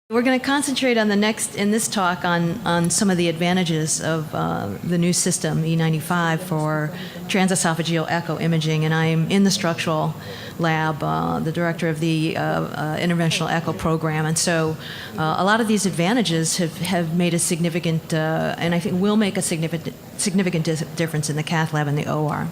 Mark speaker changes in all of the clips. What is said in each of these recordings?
Speaker 1: We're going to concentrate on in this talk on some of the advantages of the new system, E95, for transesophageal echo imaging. And I'm in the structural lab, the director of the interventional echo program. And so a lot of these advantages have made a significant, and I think will make a significant difference in the cath lab and the OR.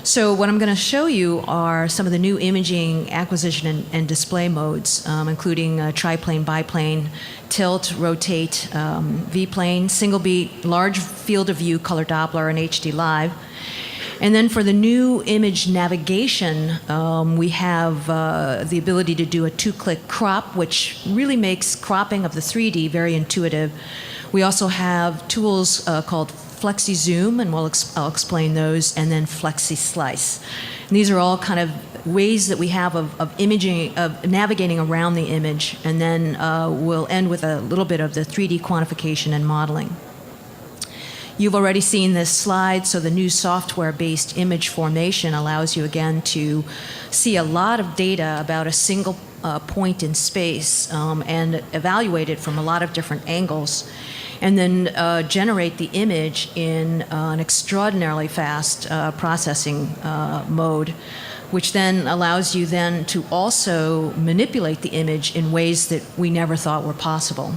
Speaker 1: So what I'm going to show you are some of the new imaging acquisition and display modes, including triplane, biplane, tilt, rotate, V-plane, single beat, large field of view, color Doppler, and HD Live. And then for the new image navigation, we have the ability to do a two-click crop, which really makes cropping of the 3D very intuitive. We also have tools called Flexi Zoom, and I'll explain those, and then Flexi Slice. And these are all kind of ways that we have of imaging, of navigating around the image, and then we'll end with a little bit of the 3D quantification and modeling. You've already seen this slide, so the new software-based image formation allows you again to see a lot of data about a single point in space and evaluate it from a lot of different angles, and then generate the image in an extraordinarily fast processing mode, which then allows you then to also manipulate the image in ways that we never thought were possible.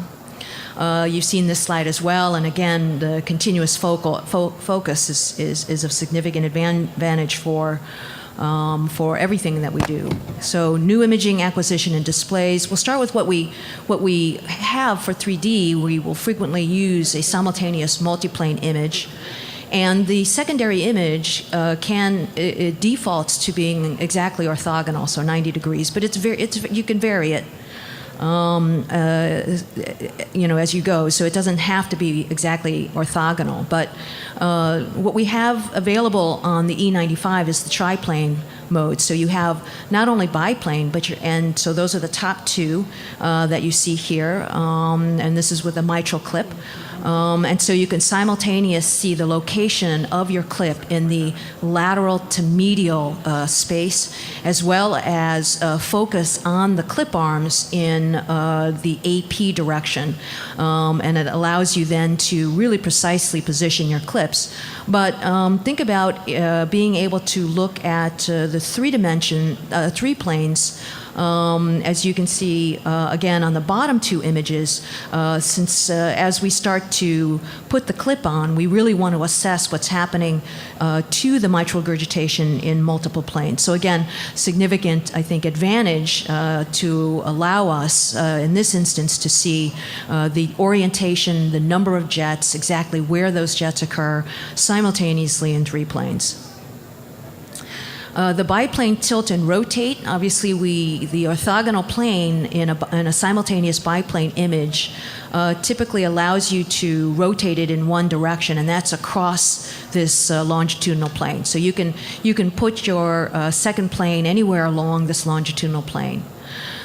Speaker 1: You've seen this slide as well, and again, the continuous focus is of significant advantage for everything that we do. So new imaging acquisition and displays. We'll start with what we have for 3D. We will frequently use a simultaneous multiplane image. And the secondary image it defaults to being exactly orthogonal, so 90 degrees, but you can vary it. As you go, so it doesn't have to be exactly orthogonal. But what we have available on the E95 is the triplane mode. So you have not only biplane, and so those are the top two that you see here, and this is with a mitral clip. And so you can simultaneously see the location of your clip in the lateral to medial space, as well as focus on the clip arms in the AP direction. And it allows you then to really precisely position your clips. But think about being able to look at the three planes. As you can see, again, on the bottom two images, since as we start to put the clip on, we really want to assess what's happening to the mitral regurgitation in multiple planes. So again, significant, I think, advantage to allow us, in this instance, to see the orientation, the number of jets, exactly where those jets occur, simultaneously in three planes. The biplane tilt and rotate, obviously the orthogonal plane in a simultaneous biplane image typically allows you to rotate it in one direction, and that's across this longitudinal plane. So you can put your second plane anywhere along this longitudinal plane.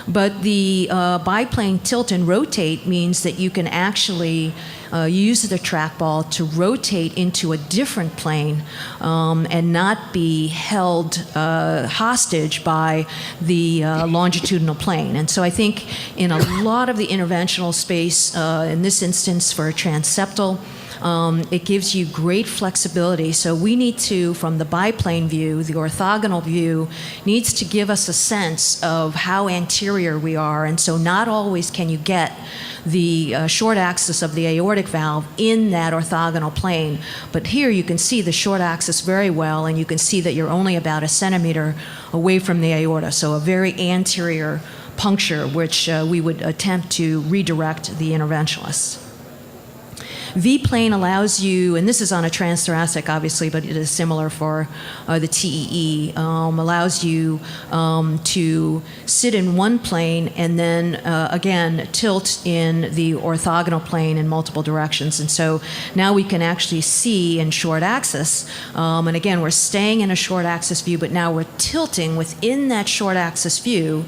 Speaker 1: But the biplane tilt and rotate means that you can actually use the trackball to rotate into a different plane and not be held hostage by the longitudinal plane. And so I think in a lot of the interventional space, in this instance for a transeptal, it gives you great flexibility. So we need to, from the biplane view, the orthogonal view, needs to give us a sense of how anterior we are. And so not always can you get the short axis of the aortic valve in that orthogonal plane. But here you can see the short axis very well, and you can see that you're only about 1 centimeter away from the aorta. So a very anterior puncture, which we would attempt to redirect the interventionalists. V-plane allows you, and this is on a transthoracic obviously, but it is similar for the TEE, allows you to sit in one plane and then again tilt in the orthogonal plane in multiple directions. And so now we can actually see in short axis, and again we're staying in a short axis view, but now we're tilting within that short axis view,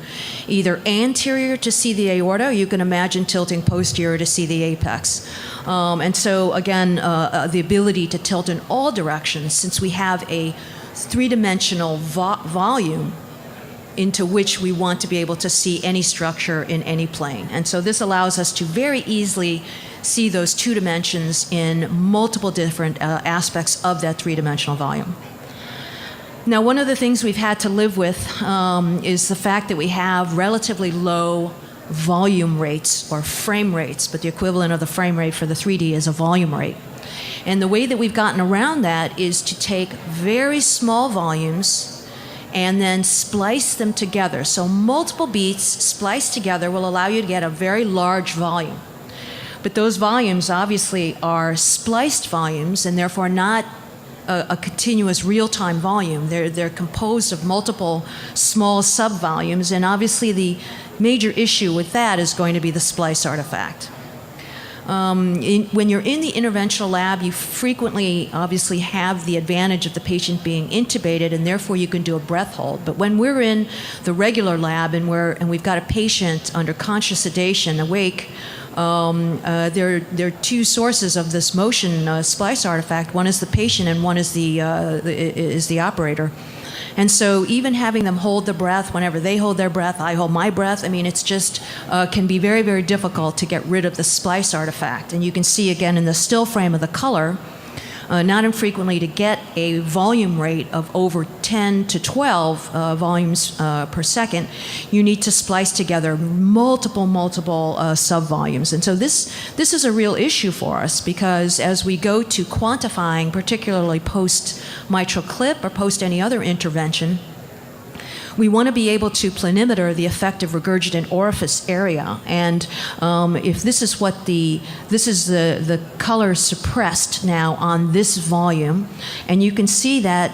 Speaker 1: either anterior to see the aorta, or you can imagine tilting posterior to see the apex. And so, again, the ability to tilt in all directions, since we have a three-dimensional volume, into which we want to be able to see any structure in any plane. And so this allows us to very easily see those 2 dimensions in multiple different aspects of that 3-dimensional volume. Now, one of the things we've had to live with is the fact that we have relatively low volume rates or frame rates, but the equivalent of the frame rate for the 3D is a volume rate. And the way that we've gotten around that is to take very small volumes and then splice them together. So multiple beats spliced together will allow you to get a very large volume. But those volumes obviously are spliced volumes and therefore not a continuous real-time volume. They're composed of multiple small sub-volumes, and obviously the major issue with that is going to be the splice artifact. When you're in the interventional lab, you frequently obviously have the advantage of the patient being intubated, and therefore you can do a breath hold. But when we're in the regular lab and we've got a patient under conscious sedation, awake, there are 2 sources of this motion splice artifact. One is the patient, and one is the operator. And so even having them hold the breath, whenever they hold their breath, I hold my breath. I mean, it's just can be very, very difficult to get rid of the splice artifact. And you can see again in the still frame of the color, not infrequently to get a volume rate of over 10 to 12 volumes per second, you need to splice together multiple sub-volumes. And so this is a real issue for us, because as we go to quantifying, particularly post-mitral clip or post any other intervention, we want to be able to planimeter the effective regurgitant orifice area, and if this is the color suppressed now on this volume, and you can see that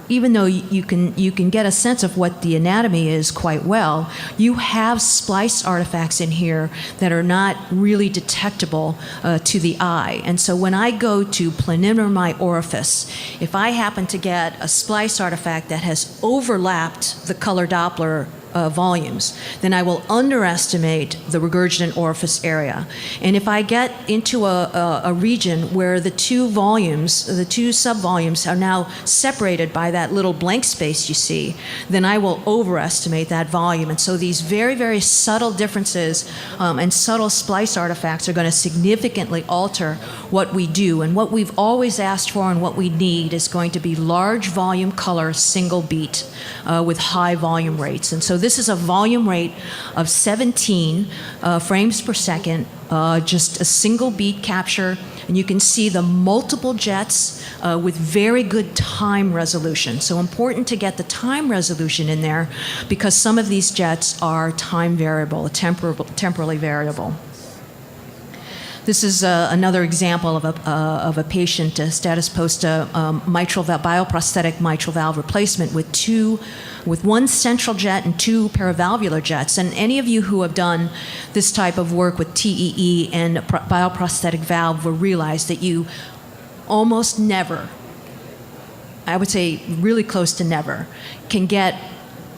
Speaker 1: even though you can get a sense of what the anatomy is quite well, you have splice artifacts in here that are not really detectable to the eye. And so when I go to planimeter my orifice, if I happen to get a splice artifact that has overlapped the color Doppler volumes, then I will underestimate the regurgitant orifice area. And if I get into a region where the 2 volumes, the 2 subvolumes are now separated by that little blank space you see, then I will overestimate that volume. And so these very, very subtle differences and subtle splice artifacts are going to significantly alter what we do. And what we've always asked for and what we need is going to be large volume color single beat with high volume rates. And so this is a volume rate of 17 frames per second, just a single beat capture, and you can see the multiple jets with very good time resolution. So important to get the time resolution in there, because some of these jets are time variable, temporally variable. This is another example of a patient status post bioprosthetic mitral valve replacement with 1 central jet and 2 paravalvular jets. And any of you who have done this type of work with TEE and bioprosthetic valve will realize that you almost never, I would say really close to never, can get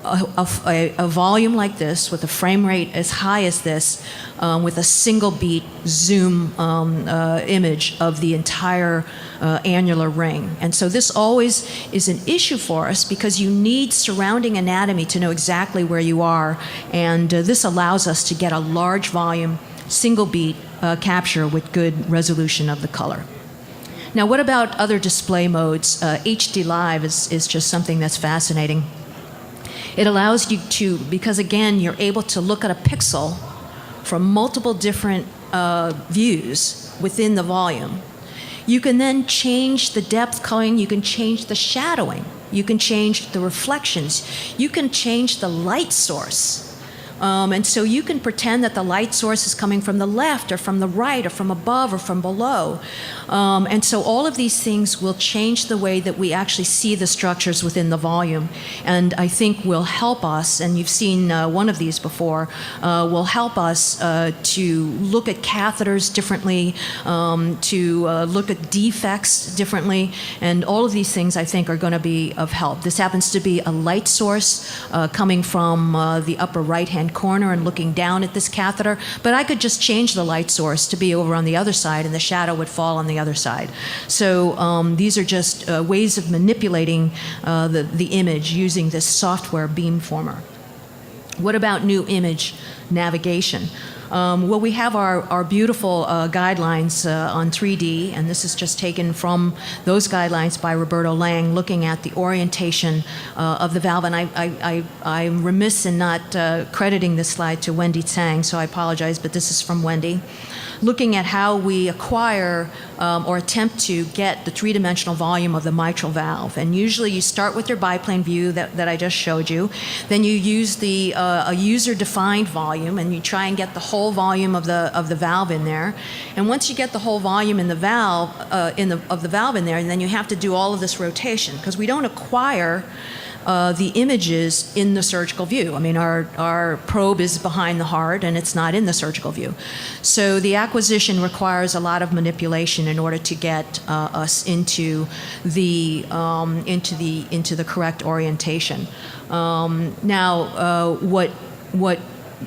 Speaker 1: a volume like this with a frame rate as high as this with a single beat zoom image of the entire annular ring. And so this always is an issue for us, because you need surrounding anatomy to know exactly where you are, and this allows us to get a large volume single beat capture with good resolution of the color. Now, what about other display modes? HD Live is just something that's fascinating. It allows you to, because again, you're able to look at a pixel from multiple different views within the volume. You can then change the depth coloring, you can change the shadowing, you can change the reflections, you can change the light source. And so you can pretend that the light source is coming from the left or from the right or from above or from below. And so all of these things will change the way that we actually see the structures within the volume. And I think will help us, and you've seen one of these before, will help us to look at catheters differently, to look at defects differently. And all of these things I think are going to be of help. This happens to be a light source coming from the upper right-hand right-hand corner and looking down at this catheter, but I could just change the light source to be over on the other side, and the shadow would fall on the other side. So these are just ways of manipulating the image using this software beamformer. What about new image navigation? Well, we have our beautiful guidelines on 3D, and this is just taken from those guidelines by Roberto Lang, looking at the orientation of the valve. And I'm remiss in not crediting this slide to Wendy Tsang, so I apologize, but this is from Wendy. Looking at how we acquire or attempt to get the three-dimensional volume of the mitral valve. And usually you start with your biplane view that I just showed you. Then you use a user-defined volume, and you try and get the whole volume of the valve in there. And once you get the whole volume in the valve of the valve in there, and then you have to do all of this rotation, because we don't acquire the images in the surgical view. I mean, our probe is behind the heart, and it's not in the surgical view. So the acquisition requires a lot of manipulation in order to get us into the correct orientation. Now,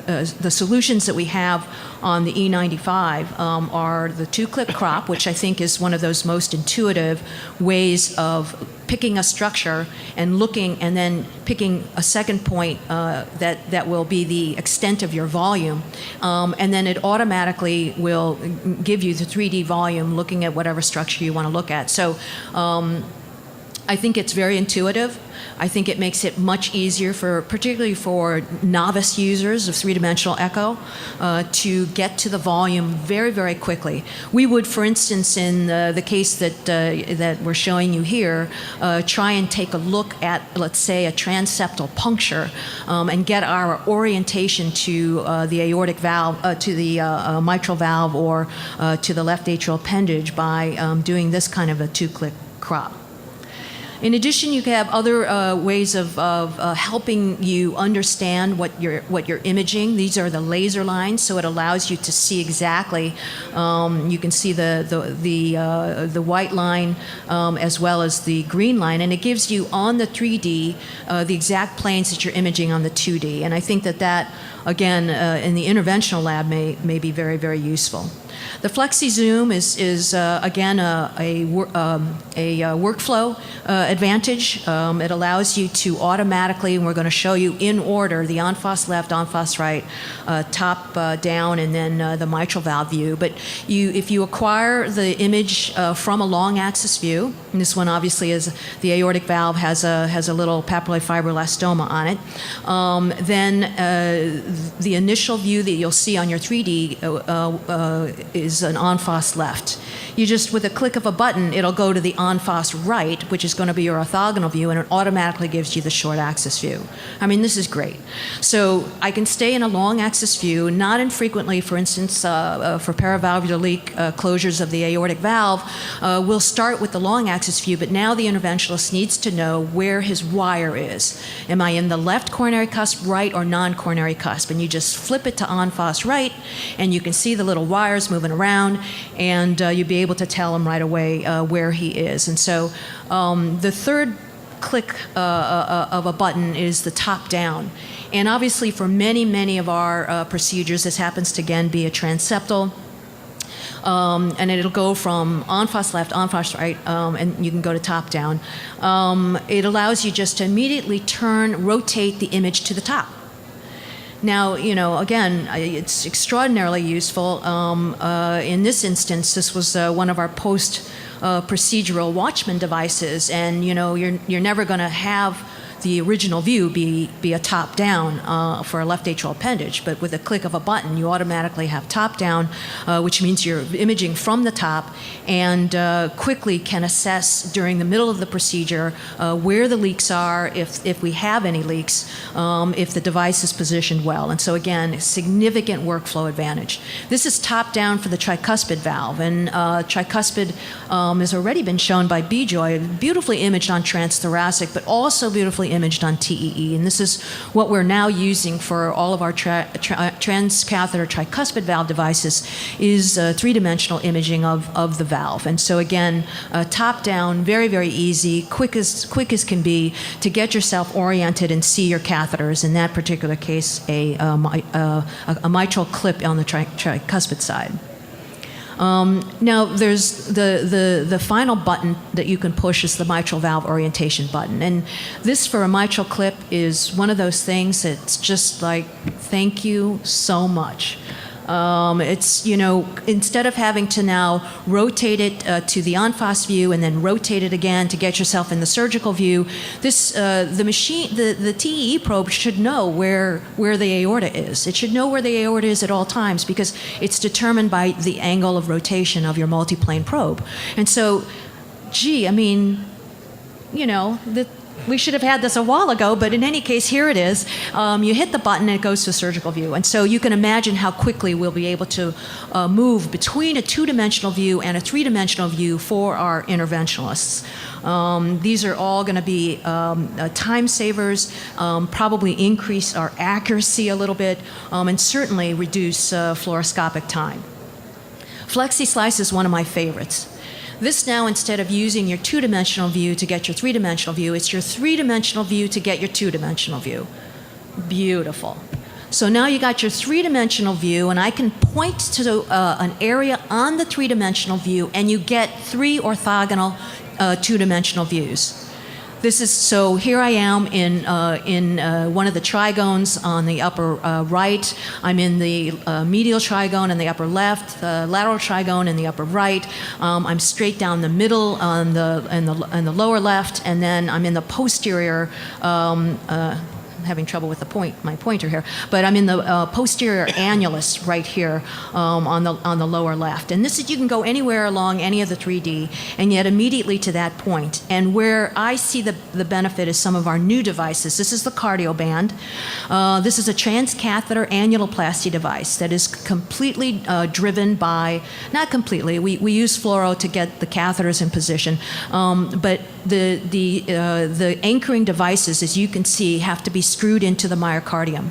Speaker 1: the solutions that we have on the E95 are the two-click crop, which I think is one of those most intuitive ways of picking a structure and looking, and then picking a second point that will be the extent of your volume, and then it automatically will give you the 3D volume looking at whatever structure you want to look at. So I think it's very intuitive. I think it makes it much easier, particularly for novice users of three-dimensional echo, to get to the volume very, very quickly. We would, for instance, in the case that we're showing you here, try and take a look at, let's say, a transeptal puncture, and get our orientation to the aortic valve, to the mitral valve, or to the left atrial appendage by doing this kind of a two-click crop. In addition, you can have other ways of helping you understand what you're imaging. These are the laser lines, so it allows you to see exactly. You can see the white line as well as the green line, and it gives you on the 3D the exact planes that you're imaging on the 2D. And I think that again in the interventional lab may be very, very useful. The FlexiZoom is again a workflow advantage. It allows you to automatically, and we're going to show you in order, the en face left, en face right, top down, and then the mitral valve view. But if you acquire the image from a long axis view, and this one obviously is the aortic valve has a little papillary fibrillastoma on it, then the initial view that you'll see on your 3D is an en face left. You just, with a click of a button, it'll go to the en face right, which is going to be your orthogonal view, and it automatically gives you the short axis view. I mean, this is great. So I can stay in a long axis view. Not infrequently, for instance, for paravalvular leak closures of the aortic valve, we'll start with the long axis view, but now the interventionalist needs to know where his wire is. Am I in the left coronary cusp, right, or non-coronary cusp? And you just flip it to en face right, and you can see the little wires moving around, and you'll be able to tell him right away where he is. And so the third click of a button is the top down. And obviously for many of our procedures, this happens to again be a transeptal. And it'll go from en face left, en face right, and you can go to top down. It allows you just to immediately rotate the image to the top. Now, again, it's extraordinarily useful. In this instance, this was one of our post-procedural Watchman devices, and you're never going to have the original view be a top-down for a left atrial appendage, but with a click of a button, you automatically have top-down, which means you're imaging from the top and quickly can assess during the middle of the procedure where the leaks are, if we have any leaks, if the device is positioned well. And so again, significant workflow advantage. This is top-down for the tricuspid valve, and tricuspid has already been shown by Bijoy, beautifully imaged on transthoracic, but also beautifully imaged on TEE. And this is what we're now using for all of our transcatheter tricuspid valve devices is three-dimensional imaging of the valve. And so again, top down, very, very easy, quick as can be to get yourself oriented and see your catheters. In that particular case, a mitral clip on the tricuspid side. Now, there's the final button that you can push is the mitral valve orientation button. And this, for a mitral clip, is one of those things that's just like, thank you so much. It's, you know, instead of having to now rotate it to the en face view and then rotate it again to get yourself in the surgical view, this the TEE probe should know where the aorta is. It should know where the aorta is at all times because it's determined by the angle of rotation of your multiplane probe. And so, gee, I mean, you know, we should have had this a while ago, but in any case, here it is. You hit the button and it goes to a surgical view. And so you can imagine how quickly we'll be able to move between a two-dimensional view and a three-dimensional view for our interventionalists. These are all going to be time savers, probably increase our accuracy a little bit, and certainly reduce fluoroscopic time. FlexiSlice is one of my favorites. This now, instead of using your two-dimensional view to get your three-dimensional view, it's your three-dimensional view to get your two-dimensional view. Beautiful. So now you got your three-dimensional view, and I can point to an area on the three-dimensional view, and you get three orthogonal two-dimensional views. This is, so here I am in one of the trigones on the upper right. I'm in the medial trigone in the upper left, the lateral trigone in the upper right. I'm straight down the middle on the lower left, and then I'm in the posterior. I'm having trouble with my pointer here, but I'm in the posterior annulus right here on the lower left. And this is, you can go anywhere along any of the 3D, and yet immediately to that point. And where I see the benefit is some of our new devices. This is the Cardioband. This is a transcatheter annuloplasty device that is completely driven by, not completely, we use fluoro to get the catheters in position, but the anchoring devices, as you can see, have to be screwed into the myocardium.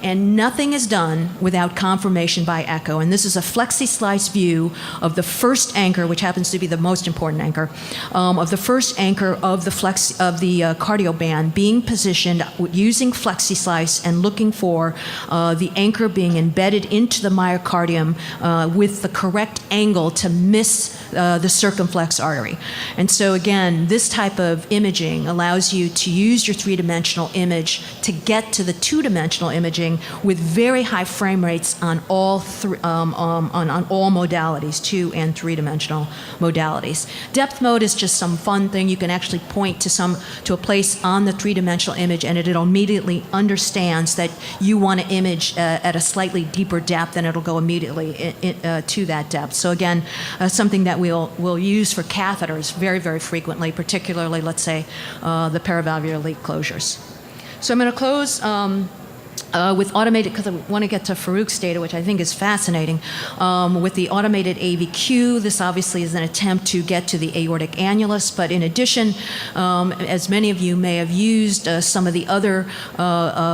Speaker 1: And nothing is done without confirmation by echo. And this is a FlexiSlice view of the first anchor, which happens to be the most important anchor, of the first anchor of the Cardioband being positioned using FlexiSlice and looking for the anchor being embedded into the myocardium with the correct angle to miss the circumflex artery. And so again, this type of imaging allows you to use your three-dimensional image to get to the two-dimensional imaging with very high frame rates on all modalities, two and three-dimensional modalities. Depth mode is just some fun thing. You can actually point to a place on the three-dimensional image, and it immediately understands that you want to image at a slightly deeper depth, and it'll go immediately to that depth. So again, something that we'll use for catheters very, very frequently, particularly, let's say, the paravalvular leak closures. So I'm going to close with automated, because I want to get to Farouk's data, which I think is fascinating, with the automated AVQ. This obviously is an attempt to get to the aortic annulus, but in addition, as many of you may have used some of the other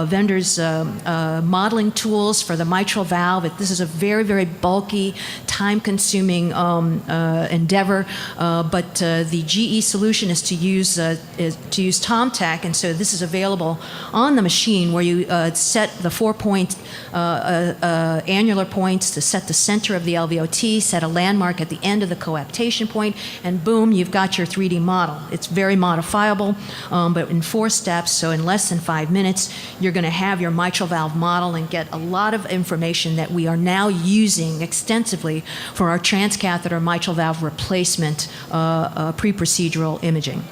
Speaker 1: vendors' modeling tools for the mitral valve. This is a very, very bulky, time-consuming endeavor, but the GE solution is to use TomTac, and so this is available on the machine where you set the 4-point annular points to set the center of the LVOT, set a landmark at the end of the coaptation point, and boom, you've got your 3D model. It's very modifiable, but in 4 steps, so in less than 5 minutes, you're going to have your mitral valve model and get a lot of information that we are now using extensively for our transcatheter mitral valve replacement pre-procedural imaging.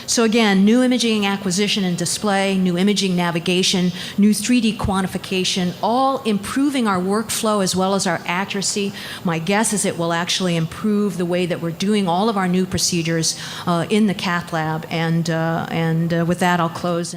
Speaker 1: So again, new imaging acquisition and display, new imaging navigation, new 3D quantification, all improving our workflow as well as our accuracy. My guess is it will actually improve the way that we're doing all of our new procedures in the cath lab. And with that, I'll close.